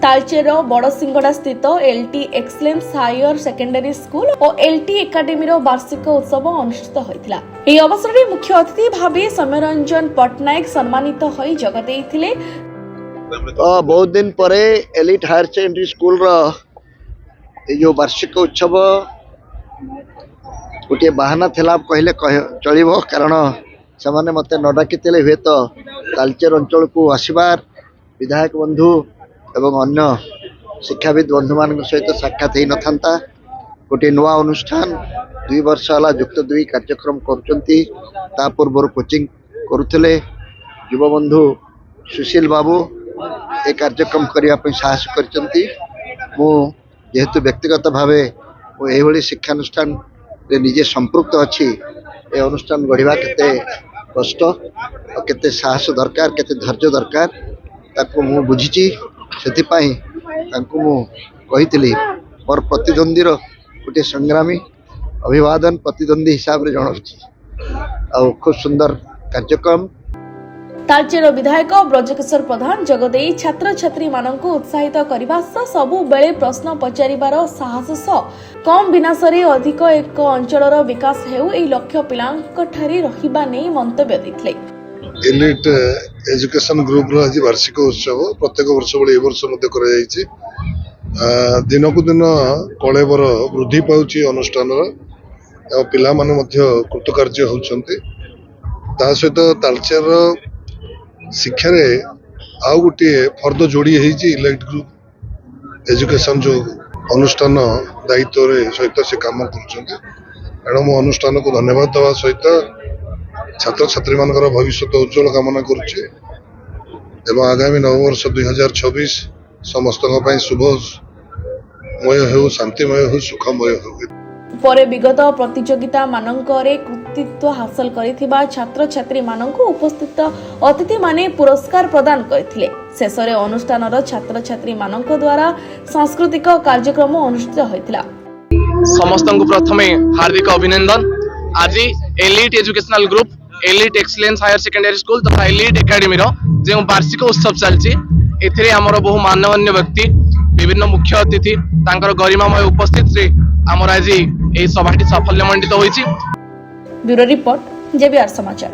तालचेर बड़सिंगड़ा स्थित Elite excellence higher secondary school और Elite academy वार्षिक उत्सव अनुष्ठित होता। यह अवसर में मुख्य अतिथि भाव सौम्यरंजन पट्टनायक सम्मानित होई जगत देइथिले। बहुत दिन पर एलिट हायर सेकेंडरी स्कूल जो वार्षिक उत्सव गोटे बाहाना थिला कहले चलिबो, कारण से मते न डाकी हुए तो तालचेर अंचल को आसबार विधायक बंधु एवं अन्य शिक्षाविद बंधु मान सहित साक्षात हो न गोटे नुआ अनुष्ठान 2 वर्ष है युक्त 2 कार्यक्रम कर पूर्व कोचिंग करुले युवबंधु सुशील बाबू ए कार्यक्रम करने साहस करेतु व्यक्तिगत भाव ये शिक्षानुष्ठान निजे संपृक्त अच्छी ए अनुष्ठान गढ़ा केते कष्ट और केते साहस दरकार केते धैर्य दरकार ताको मु बुझी से कही मोर प्रतिद्वंदी गोटे संग्रामी अभिवादन प्रतिद्वंदी हिसाब से जनाऊँ खूब सुंदर कार्यक्रम। तालचेर विधायक ब्रजकिशोर प्रधान जगदेई छात्र छात्री मानक उत्साहित करने सबु बेले प्रश्न पचारिबार साहस सह कम विनाशरे अधिक एक अंचलर विकास हेउ एई लक्ष्य पिलांकठारी रहिबा नै मंतव्य दैथिले। एलिट एजुकेशन ग्रुप रो आज वार्षिक उत्सव प्रत्येक वर्ष बळे ए वर्ष मध्ये करा जायछि। दिनकु दिन कलेबर वृद्धि पाउछि अनुष्ठान रो पिला माने मध्ये कृतकार्य होउछन्ते। ता सहित तालचेर शिक्षा रे आउ गोटे फर्द जोड़ी है इलेक्ट ग्रुप एजुकेशन जो अनुष्ठान दायित्व रे सहित से काम कर अनुष्ठान को धन्यवाद देवा सहित छात्र छात्री मान भविष्य उज्जवल कामना करुचे। आगामी नववर्ष 2026 समस्त शुभमय हो शांतिमय हो सुखमय हो। परे विगत प्रतियोगिता मानंकरे कृतित्व हासिल करिथिबा छात्र छात्री मानंकु उपस्थित अतिथि माने पुरस्कार प्रदान करथिले। शेषरे अनुष्ठानर छात्र छात्री मानंक द्वारा सांस्कृतिक कार्यक्रम अनुष्ठित होइतिला। समस्तंकु प्रथमे हार्दिक अभिनंदन। आज Elite educational group Elite excellence higher secondary school तथा एलिट एकाडेमी जो वार्षिक उत्सव चलछि एथिरे हमर बहु माननीय व्यक्ति विभिन्न मुख्य अतिथि तांकर गरिमामय उपस्थित रे आमर आज ए सभाटी साफल्यमंडित होइछि। ब्यूरो रिपोर्ट जेबीआर समाचार।